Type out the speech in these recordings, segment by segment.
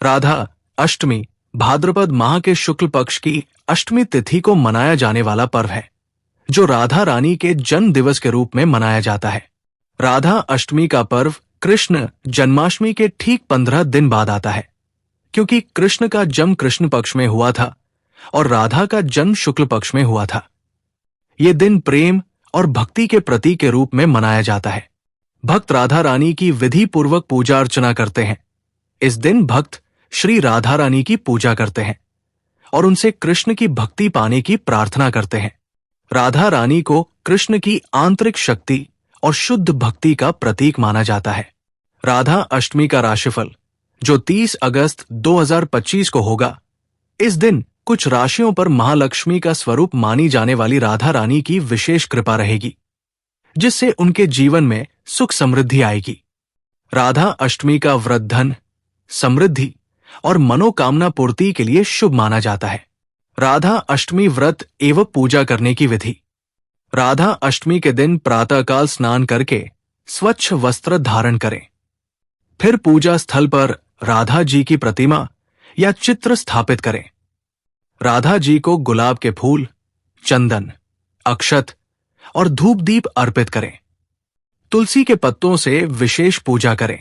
राधा अष्टमी भाद्रपद माह के शुक्ल पक्ष की अष्टमी तिथि को मनाया जाने वाला पर्व है, जो राधा रानी के जन्म दिवस के रूप में मनाया जाता है। राधा अष्टमी का पर्व कृष्ण जन्माष्टमी के ठीक 15 दिन बाद आता है, क्योंकि कृष्ण का जन्म कृष्ण पक्ष में हुआ था और राधा का जन्म शुक्ल पक्ष में हुआ था। ये दिन प्रेम और भक्ति के प्रतीक के रूप में मनाया जाता है। भक्त राधा रानी की विधि पूर्वक पूजा अर्चना करते हैं। इस दिन भक्त श्री राधा रानी की पूजा करते हैं और उनसे कृष्ण की भक्ति पाने की प्रार्थना करते हैं। राधा रानी को कृष्ण की आंतरिक शक्ति और शुद्ध भक्ति का प्रतीक माना जाता है। राधा अष्टमी का राशिफल जो 30 अगस्त 2025 को होगा, इस दिन कुछ राशियों पर महालक्ष्मी का स्वरूप मानी जाने वाली राधा रानी की विशेष कृपा रहेगी, जिससे उनके जीवन में सुख समृद्धि आएगी। राधा अष्टमी का व्रत धन, समृद्धि और मनोकामना पूर्ति के लिए शुभ माना जाता है। राधा अष्टमी व्रत एवं पूजा करने की विधि। राधा अष्टमी के दिन प्रातःकाल स्नान करके स्वच्छ वस्त्र धारण करें। फिर पूजा स्थल पर राधा जी की प्रतिमा या चित्र स्थापित करें। राधा जी को गुलाब के फूल, चंदन, अक्षत और धूप दीप अर्पित करें। तुलसी के पत्तों से विशेष पूजा करें,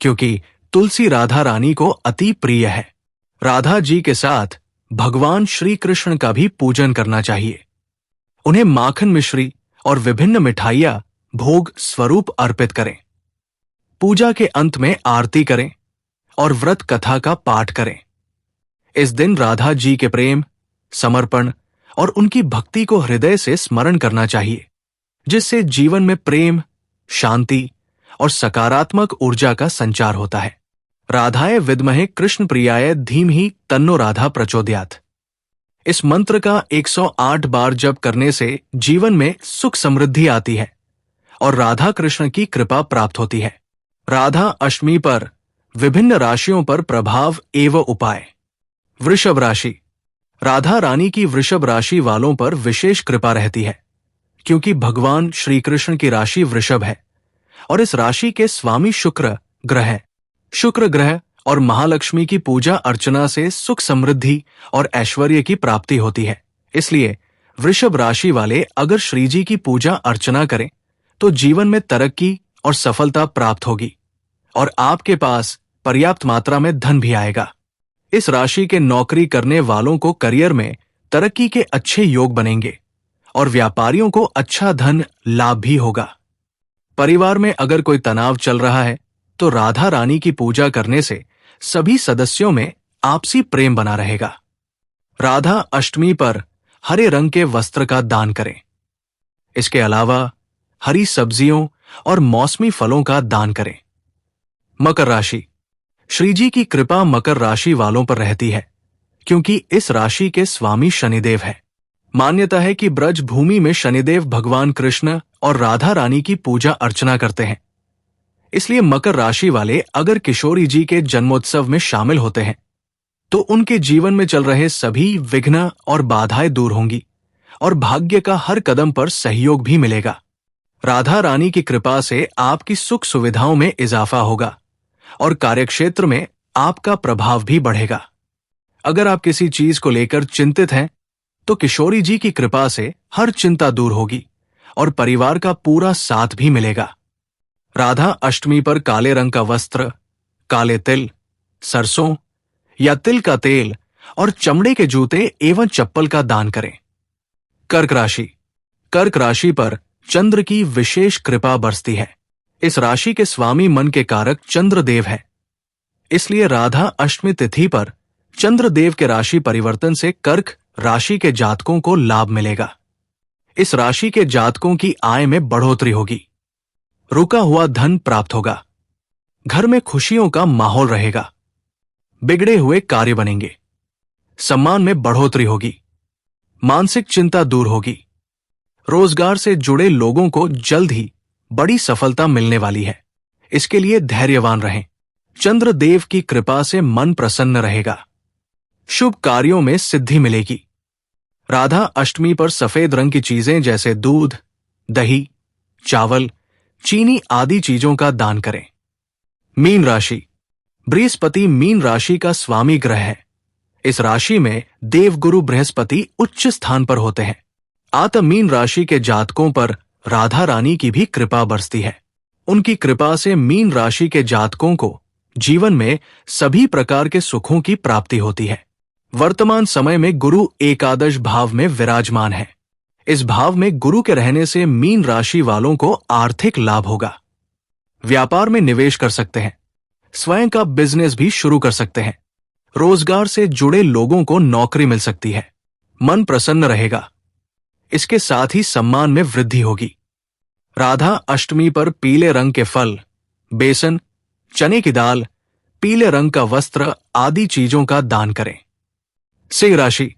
क्योंकि तुलसी राधा रानी को अति प्रिय है। राधा जी के साथ भगवान श्री कृष्ण का भी पूजन करना चाहिए। उन्हें माखन मिश्री और विभिन्न मिठाइयां भोग स्वरूप अर्पित करें। पूजा के अंत में आरती करें और व्रत कथा का पाठ करें। इस दिन राधा जी के प्रेम, समर्पण और उनकी भक्ति को हृदय से स्मरण करना चाहिए, जिससे जीवन में प्रेम, शांति और सकारात्मक ऊर्जा का संचार होता है। राधाय विद्महे कृष्ण प्रियाय धीमहि तन्नो राधा प्रचोदयात्। इस मंत्र का 108 बार जप करने से जीवन में सुख समृद्धि आती है और राधा कृष्ण की कृपा प्राप्त होती है। राधा अष्टमी पर विभिन्न राशियों पर प्रभाव एवं उपाय। वृषभ राशि। राधा रानी की वृषभ राशि वालों पर विशेष कृपा रहती है, क्योंकि भगवान श्री कृष्ण की राशि वृषभ है और इस राशि के स्वामी शुक्र ग्रह है। शुक्र ग्रह और महालक्ष्मी की पूजा अर्चना से सुख समृद्धि और ऐश्वर्य की प्राप्ति होती है। इसलिए वृषभ राशि वाले अगर श्री जी की पूजा अर्चना करें तो जीवन में तरक्की और सफलता प्राप्त होगी और आपके पास पर्याप्त मात्रा में धन भी आएगा। इस राशि के नौकरी करने वालों को करियर में तरक्की के अच्छे योग बनेंगे और व्यापारियों को अच्छा धन लाभ भी होगा। परिवार में अगर कोई तनाव चल रहा है तो राधा रानी की पूजा करने से सभी सदस्यों में आपसी प्रेम बना रहेगा। राधा अष्टमी पर हरे रंग के वस्त्र का दान करें। इसके अलावा हरी सब्जियों और मौसमी फलों का दान करें। मकर राशि। श्री जी की कृपा मकर राशि वालों पर रहती है, क्योंकि इस राशि के स्वामी शनिदेव है। मान्यता है कि ब्रज भूमि में शनिदेव भगवान कृष्ण और राधा रानी की पूजा अर्चना करते हैं। इसलिए मकर राशि वाले अगर किशोरी जी के जन्मोत्सव में शामिल होते हैं तो उनके जीवन में चल रहे सभी विघ्न और बाधाएं दूर होंगी और भाग्य का हर कदम पर सहयोग भी मिलेगा। राधा रानी की कृपा से आपकी सुख सुविधाओं में इजाफा होगा और कार्यक्षेत्र में आपका प्रभाव भी बढ़ेगा। अगर आप किसी चीज को लेकर चिंतित हैं तो किशोरी जी की कृपा से हर चिंता दूर होगी और परिवार का पूरा साथ भी मिलेगा। राधा अष्टमी पर काले रंग का वस्त्र, काले तिल, सरसों या तिल का तेल और चमड़े के जूते एवं चप्पल का दान करें। कर्क राशि। कर्क राशि पर चंद्र की विशेष कृपा बरसती है। इस राशि के स्वामी मन के कारक चंद्रदेव है। इसलिए राधा अष्टमी तिथि पर चंद्रदेव के राशि परिवर्तन से कर्क राशि के जातकों को लाभ मिलेगा। इस राशि के जातकों की आय में बढ़ोतरी होगी। रुका हुआ धन प्राप्त होगा। घर में खुशियों का माहौल रहेगा। बिगड़े हुए कार्य बनेंगे। सम्मान में बढ़ोतरी होगी। मानसिक चिंता दूर होगी। रोजगार से जुड़े लोगों को जल्द ही बड़ी सफलता मिलने वाली है। इसके लिए धैर्यवान रहें। चंद्रदेव की कृपा से मन प्रसन्न रहेगा। शुभ कार्यों में सिद्धि मिलेगी। राधा अष्टमी पर सफेद रंग की चीजें जैसे दूध, दही, चावल, चीनी आदि चीजों का दान करें। मीन राशि। बृहस्पति मीन राशि का स्वामी ग्रह है। इस राशि में देवगुरु बृहस्पति उच्च स्थान पर होते हैं। अतः मीन राशि के जातकों पर राधा रानी की भी कृपा बरसती है। उनकी कृपा से मीन राशि के जातकों को जीवन में सभी प्रकार के सुखों की प्राप्ति होती है। वर्तमान समय में गुरु एकादश भाव में विराजमान है। इस भाव में गुरु के रहने से मीन राशि वालों को आर्थिक लाभ होगा। व्यापार में निवेश कर सकते हैं, स्वयं का बिजनेस भी शुरू कर सकते हैं। रोजगार से जुड़े लोगों को नौकरी मिल सकती है। मन प्रसन्न रहेगा। इसके साथ ही सम्मान में वृद्धि होगी। राधा अष्टमी पर पीले रंग के फल, बेसन, चने की दाल, पीले रंग का वस्त्र आदि चीजों का दान करें। सिंह राशि।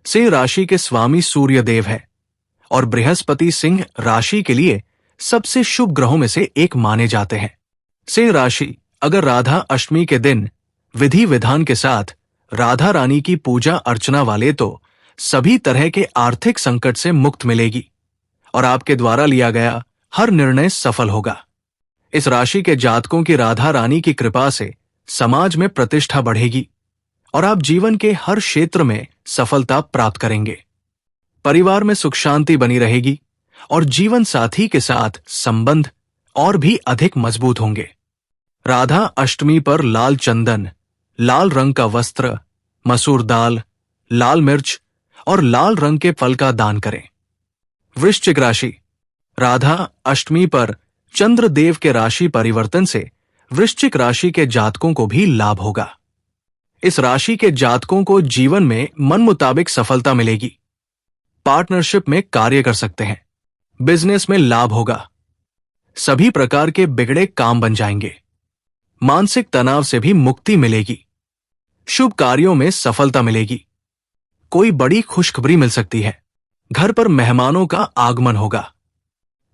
सिंह राशि के स्वामी सूर्य देव है और बृहस्पति सिंह राशि के लिए सबसे शुभ ग्रहों में से एक माने जाते हैं। सिंह राशि अगर राधा अष्टमी के दिन विधि विधान के साथ राधा रानी की पूजा अर्चना वाले तो सभी तरह के आर्थिक संकट से मुक्त मिलेगी और आपके द्वारा लिया गया हर निर्णय सफल होगा। इस राशि के जातकों की राधा रानी की कृपा से समाज में प्रतिष्ठा बढ़ेगी और आप जीवन के हर क्षेत्र में सफलता प्राप्त करेंगे। परिवार में सुख शांति बनी रहेगी और जीवन साथी के साथ संबंध और भी अधिक मजबूत होंगे। राधा अष्टमी पर लाल चंदन, लाल रंग का वस्त्र, मसूर दाल, लाल मिर्च और लाल रंग के फल का दान करें। वृश्चिक राशि। राधा अष्टमी पर चंद्रदेव के राशि परिवर्तन से वृश्चिक राशि के जातकों को भी लाभ होगा। इस राशि के जातकों को जीवन में मन मुताबिक सफलता मिलेगी। पार्टनरशिप में कार्य कर सकते हैं। बिजनेस में लाभ होगा। सभी प्रकार के बिगड़े काम बन जाएंगे। मानसिक तनाव से भी मुक्ति मिलेगी। शुभ कार्यों में सफलता मिलेगी। कोई बड़ी खुशखबरी मिल सकती है। घर पर मेहमानों का आगमन होगा।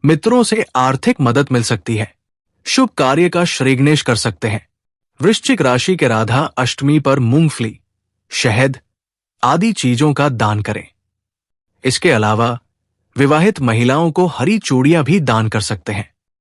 मित्रों से आर्थिक मदद मिल सकती है। शुभ कार्य का श्रीगणेश कर सकते हैं। वृश्चिक राशि के राधा अष्टमी पर मूंगफली, शहद आदि चीजों का दान करें। इसके अलावा विवाहित महिलाओं को हरी चूड़ियां भी दान कर सकते हैं।